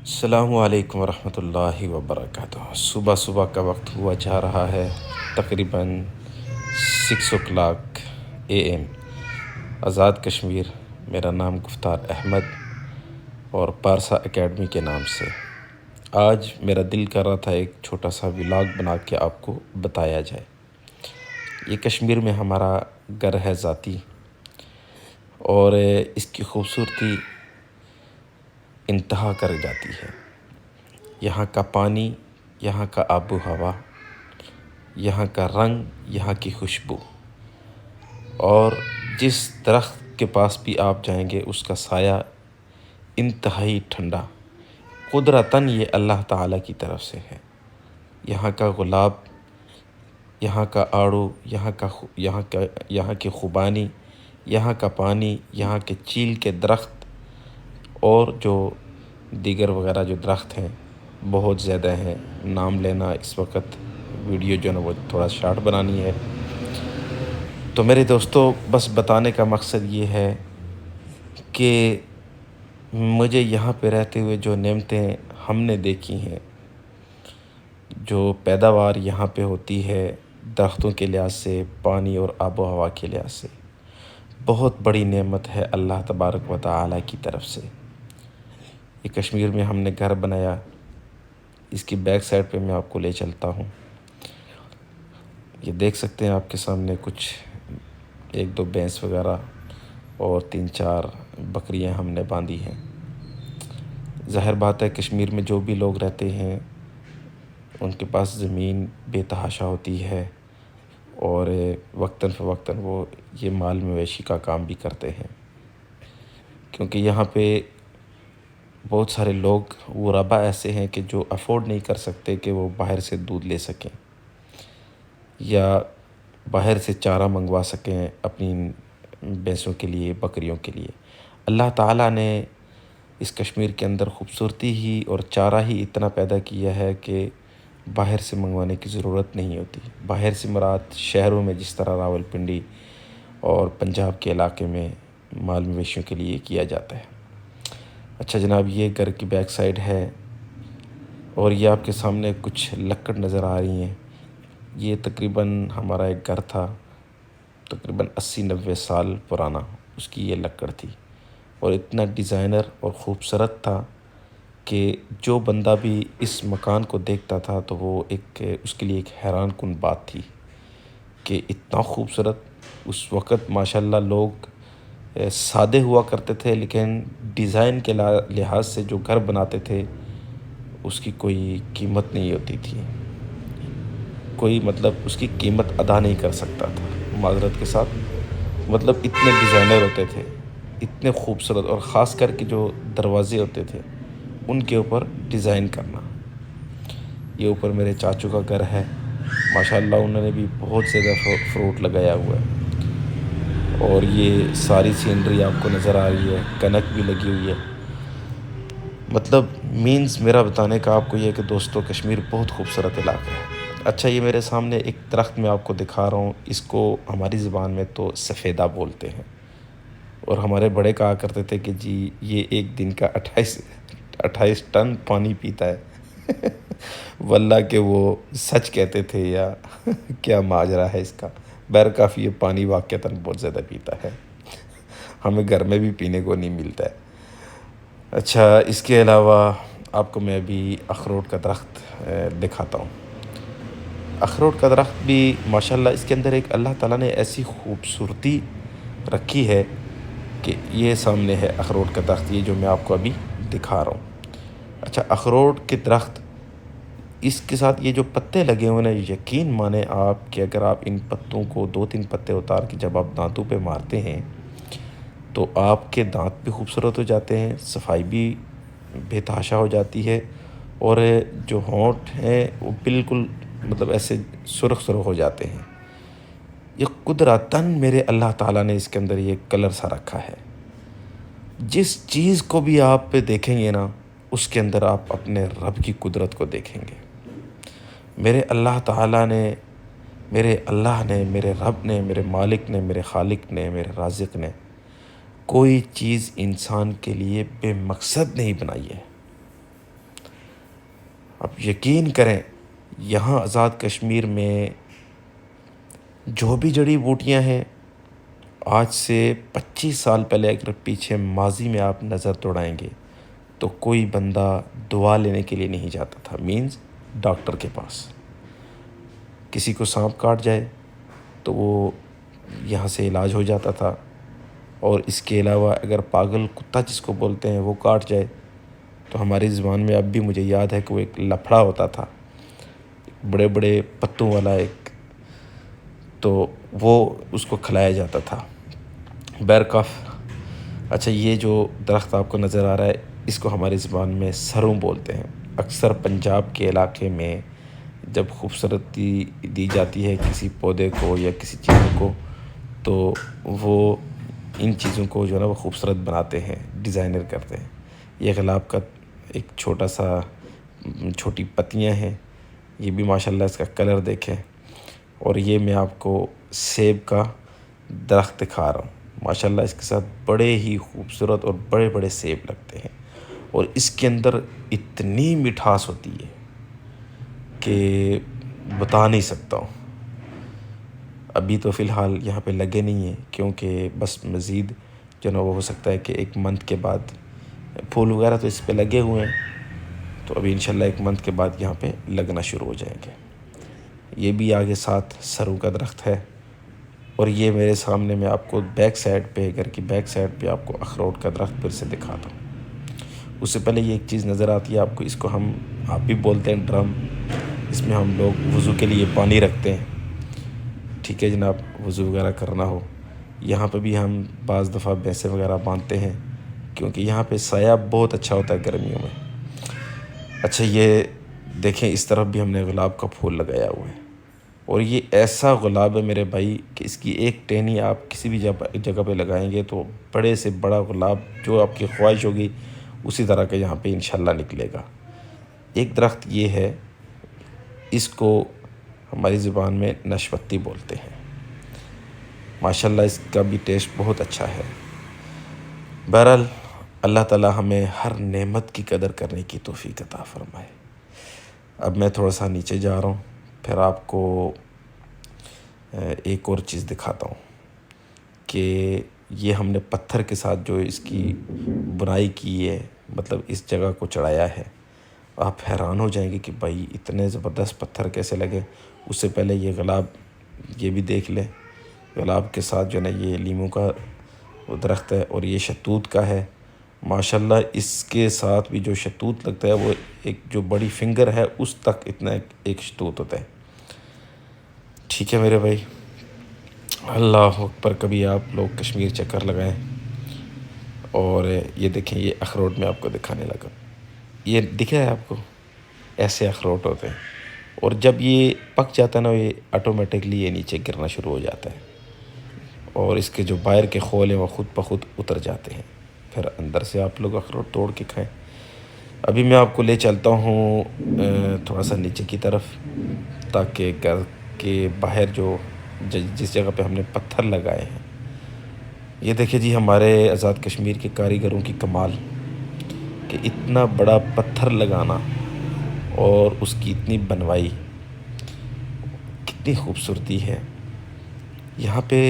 السلام علیکم ورحمۃ اللہ وبرکاتہ۔ صبح صبح کا وقت ہوا جا رہا ہے، تقریباً 6 o'clock AM۔ آزاد کشمیر، میرا نام گفتار احمد اور پارسا اکیڈمی کے نام سے۔ آج میرا دل کر رہا تھا ایک چھوٹا سا ولاگ بنا کے آپ کو بتایا جائے۔ یہ کشمیر میں ہمارا گھر ہے ذاتی، اور اس کی خوبصورتی انتہا کر جاتی ہے۔ یہاں کا پانی، یہاں کا آب و ہوا، یہاں کا رنگ، یہاں کی خوشبو، اور جس درخت کے پاس بھی آپ جائیں گے اس کا سایہ انتہائی ٹھنڈا، قدرتاً یہ اللہ تعالیٰ کی طرف سے ہے۔ یہاں کا گلاب، یہاں کا آڑو، یہاں کی خوبانی، یہاں کا پانی، یہاں کے چیل کے درخت اور جو دیگر وغیرہ جو درخت ہیں بہت زیادہ ہیں۔ نام لینا اس وقت ویڈیو جو ہے نا وہ تھوڑا شارٹ بنانی ہے، تو میرے دوستو بس بتانے کا مقصد یہ ہے کہ مجھے یہاں پہ رہتے ہوئے جو نعمتیں ہم نے دیکھی ہیں، جو پیداوار یہاں پہ ہوتی ہے درختوں کے لحاظ سے، پانی اور آب و ہوا کے لحاظ سے، بہت بڑی نعمت ہے اللہ تبارک و تعالیٰ کی طرف سے۔ یہ کشمیر میں ہم نے گھر بنایا، اس کی بیک سائڈ پہ میں آپ کو لے چلتا ہوں۔ یہ دیکھ سکتے ہیں آپ کے سامنے کچھ 1-2 بھینس وغیرہ اور 3-4 بکریاں ہم نے باندھی ہیں۔ ظاہر بات ہے کشمیر میں جو بھی لوگ رہتے ہیں ان کے پاس زمین بے تحاشا ہوتی ہے، اور وقتاً فوقتاً وہ یہ مال مویشی کا کام بھی کرتے ہیں، کیونکہ یہاں پہ بہت سارے لوگ غربا ایسے ہیں کہ جو افورڈ نہیں کر سکتے کہ وہ باہر سے دودھ لے سکیں یا باہر سے چارہ منگوا سکیں اپنی بھینسوں کے لیے، بکریوں کے لیے۔ اللہ تعالیٰ نے اس کشمیر کے اندر خوبصورتی ہی اور چارہ ہی اتنا پیدا کیا ہے کہ باہر سے منگوانے کی ضرورت نہیں ہوتی۔ باہر سے مراد شہروں میں جس طرح راول پنڈی اور پنجاب کے علاقے میں مال مویشیوں کے لیے کیا جاتا ہے۔ اچھا جناب، یہ گھر کی بیک سائڈ ہے، اور یہ آپ کے سامنے کچھ لکڑ نظر آ رہی ہیں۔ یہ تقریباً ہمارا ایک گھر تھا، تقریباً 80-90 سال پرانا، اس کی یہ لکڑ تھی، اور اتنا ڈیزائنر اور خوبصورت تھا کہ جو بندہ بھی اس مکان کو دیکھتا تھا تو وہ اس کے لیے ایک حیران کن بات تھی کہ اتنا خوبصورت۔ اس وقت ماشاءاللہ لوگ سادے ہوا کرتے تھے، لیکن ڈیزائن کے لحاظ سے جو گھر بناتے تھے اس کی کوئی قیمت نہیں ہوتی تھی، کوئی اس کی قیمت ادا نہیں کر سکتا تھا، معذرت کے ساتھ۔ اتنے ڈیزائنر ہوتے تھے، اتنے خوبصورت، اور خاص کر کے جو دروازے ہوتے تھے ان کے اوپر ڈیزائن کرنا۔ یہ اوپر میرے چاچو کا گھر ہے، ماشاءاللہ انہوں نے بھی بہت زیادہ فروٹ لگایا ہوا ہے، اور یہ ساری سینری آپ کو نظر آ رہی ہے، کنک بھی لگی ہوئی ہے۔ مینز میرا بتانے کا آپ کو یہ ہے کہ دوستو کشمیر بہت خوبصورت علاقہ ہے۔ اچھا، یہ میرے سامنے ایک درخت میں آپ کو دکھا رہا ہوں، اس کو ہماری زبان میں تو سفیدہ بولتے ہیں، اور ہمارے بڑے کہا کرتے تھے کہ جی یہ ایک دن کا 28 ٹن پانی پیتا ہے۔ واللہ کہ وہ سچ کہتے تھے یا کیا ماجرا ہے اس کا، کافی یہ پانی واقعتاً بہت زیادہ پیتا ہے، ہمیں گھر میں بھی پینے کو نہیں ملتا ہے۔ اچھا، اس کے علاوہ آپ کو میں ابھی اخروٹ کا درخت دکھاتا ہوں۔ اخروٹ کا درخت بھی ماشاءاللہ اس کے اندر ایک اللہ تعالیٰ نے ایسی خوبصورتی رکھی ہے کہ یہ سامنے ہے اخروٹ کا درخت، یہ جو میں آپ کو ابھی دکھا رہا ہوں۔ اچھا، اخروٹ کے درخت، اس کے ساتھ یہ جو پتے لگے ہوئے ہیں، یقین مانیں آپ کہ اگر آپ ان پتوں کو 2-3 پتے اتار کے جب آپ دانتوں پہ مارتے ہیں تو آپ کے دانت بھی خوبصورت ہو جاتے ہیں، صفائی بھی بے تحاشا ہو جاتی ہے، اور جو ہونٹ ہیں وہ بالکل ایسے سرخ ہو جاتے ہیں۔ یہ قدرتاً میرے اللہ تعالیٰ نے اس کے اندر یہ کلر سا رکھا ہے۔ جس چیز کو بھی آپ پہ دیکھیں گے نا اس کے اندر آپ اپنے رب کی قدرت کو دیکھیں گے۔ میرے اللہ تعالیٰ نے، میرے اللہ نے، میرے رب نے، میرے مالک نے، میرے خالق نے، میرے رازق نے کوئی چیز انسان کے لیے بے مقصد نہیں بنائی ہے۔ اب یقین کریں یہاں آزاد کشمیر میں جو بھی جڑی بوٹیاں ہیں، آج سے 25 سال پہلے اگر پیچھے ماضی میں آپ نظر دوڑائیں گے تو کوئی بندہ دعا لینے کے لیے نہیں جاتا تھا، مینز ڈاکٹر کے پاس. کسی کو سانپ کاٹ جائے تو وہ یہاں سے علاج ہو جاتا تھا. اور اس کے علاوہ اگر پاگل کتا جس کو بولتے ہیں وہ کاٹ جائے تو ہماری زبان میں اب بھی مجھے یاد ہے کہ وہ ایک لپھڑا ہوتا تھا، بڑے بڑے پتوں والا ایک، تو وہ اس کو کھلایا جاتا تھا. بیرکاف. اچھا، یہ جو درخت آپ کو نظر آ رہا ہے اس کو ہماری زبان میں سروں بولتے ہیں. اکثر پنجاب کے علاقے میں جب خوبصورتی دی جاتی ہے کسی پودے کو یا کسی چیز کو تو وہ ان چیزوں کو جو ہے نا وہ خوبصورت بناتے ہیں، ڈیزائنر کرتے ہیں. یہ گلاب کا ایک چھوٹی پتیاں ہیں، یہ بھی ماشاءاللہ اس کا کلر دیکھیں. اور یہ میں آپ کو سیب کا درخت دکھا رہا ہوں، ماشاءاللہ اس کے ساتھ بڑے ہی خوبصورت اور بڑے بڑے سیب لگتے ہیں. اور اس کے اندر اتنی مٹھاس ہوتی ہے کہ بتا نہیں سکتا ہوں. ابھی تو فی الحال یہاں پہ لگے نہیں ہیں کیونکہ بس مزید جو نا وہ ہو سکتا ہے کہ 1 منتھ کے بعد، پھول وغیرہ تو اس پہ لگے ہوئے ہیں تو ابھی انشاءاللہ 1 منتھ کے بعد یہاں پہ لگنا شروع ہو جائیں گے. یہ بھی آگے ساتھ سروں کا درخت ہے. اور یہ میرے سامنے میں آپ کو بیک سائڈ پہ، گھر کی بیک سائڈ پہ آپ کو اخروٹ کا درخت پھر سے دکھاتا ہوں. اس سے پہلے یہ ایک چیز نظر آتی ہے آپ کو، اس کو آپ بھی بولتے ہیں ڈرم. اس میں ہم لوگ وضو کے لیے پانی رکھتے ہیں. ٹھیک ہے جناب، وضو وغیرہ کرنا ہو یہاں پہ بھی ہم بعض دفعہ بھینسیں وغیرہ باندھتے ہیں کیونکہ یہاں پہ سایہ بہت اچھا ہوتا ہے گرمیوں میں. اچھا، یہ دیکھیں اس طرف بھی ہم نے گلاب کا پھول لگایا ہوا ہے. اور یہ ایسا گلاب ہے میرے بھائی کہ اس کی ایک ٹہنی آپ کسی بھی جگہ پہ لگائیں گے تو بڑے سے بڑا گلاب جو آپ کی خواہش ہوگی اسی طرح کا یہاں پہ انشاءاللہ نکلے گا. ایک درخت یہ ہے، اس کو ہماری زبان میں نشپتی بولتے ہیں. ماشاءاللہ اس کا بھی ٹیسٹ بہت اچھا ہے. بہرحال اللہ تعالی ہمیں ہر نعمت کی قدر کرنے کی توفیق عطا فرمائے. اب میں تھوڑا سا نیچے جا رہا ہوں، پھر آپ کو ایک اور چیز دکھاتا ہوں کہ یہ ہم نے پتھر کے ساتھ جو اس کی بنائی کی ہے، مطلب اس جگہ کو چڑھایا ہے. آپ حیران ہو جائیں گے کہ بھائی اتنے زبردست پتھر کیسے لگے. اس سے پہلے یہ گلاب یہ بھی دیکھ لیں، گلاب کے ساتھ جو ہے نا یہ لیموں کا درخت ہے اور یہ شہتوت کا ہے. ماشاءاللہ اس کے ساتھ بھی جو شہتوت لگتا ہے وہ ایک جو بڑی فنگر ہے اس تک اتنا ایک شہتوت ہوتا ہے. ٹھیک ہے میرے بھائی، اللہ اکبر. کبھی آپ لوگ کشمیر چکر لگائیں. اور یہ دیکھیں، یہ اخروٹ میں آپ کو دکھانے لگا، یہ دکھ رہا ہے آپ کو، ایسے اخروٹ ہوتے ہیں. اور جب یہ پک جاتا ہے نا یہ آٹومیٹکلی یہ نیچے گرنا شروع ہو جاتا ہے اور اس کے جو باہر کے خول ہیں وہ خود بخود اتر جاتے ہیں. پھر اندر سے آپ لوگ اخروٹ توڑ کے کھائیں. ابھی میں آپ کو لے چلتا ہوں تھوڑا سا نیچے کی طرف تاکہ گھر کے باہر جو جس جگہ پہ ہم نے پتھر لگائے ہیں، یہ دیکھیں جی ہمارے آزاد کشمیر کے کاریگروں کی کمال کہ اتنا بڑا پتھر لگانا اور اس کی اتنی بنوائی، کتنی خوبصورتی ہے. یہاں پہ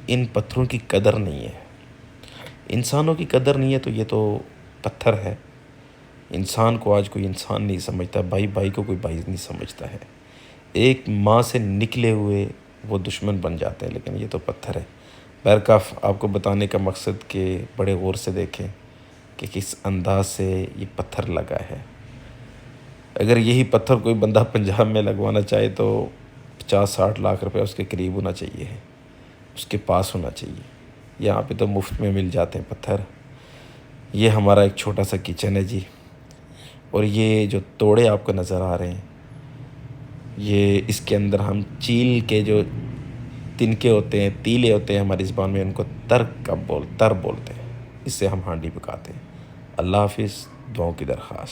ان پتھروں کی قدر نہیں ہے، انسانوں کی قدر نہیں ہے تو یہ تو پتھر ہے. انسان کو آج کوئی انسان نہیں سمجھتا، بھائی کو کوئی بھائی نہیں سمجھتا ہے. ایک ماں سے نکلے ہوئے وہ دشمن بن جاتے ہیں، لیکن یہ تو پتھر ہے. بیرکاف آپ کو بتانے کا مقصد کہ بڑے غور سے دیکھیں کہ کس انداز سے یہ پتھر لگا ہے. اگر یہی پتھر کوئی بندہ پنجاب میں لگوانا چاہے تو 50-60 لاکھ روپے اس کے قریب ہونا چاہیے، اس کے پاس ہونا چاہیے. یہاں پہ تو مفت میں مل جاتے ہیں پتھر. یہ ہمارا ایک چھوٹا سا کچن ہے جی. اور یہ جو توڑے آپ کو نظر آ رہے ہیں، یہ اس کے اندر ہم چیل کے جو تنکے ہوتے ہیں، تیلے ہوتے ہیں، ہماری زبان میں ان کو تر بولتے ہیں. اس سے ہم ہانڈی پکاتے ہیں. اللہ حافظ. دعاؤں کی درخواست.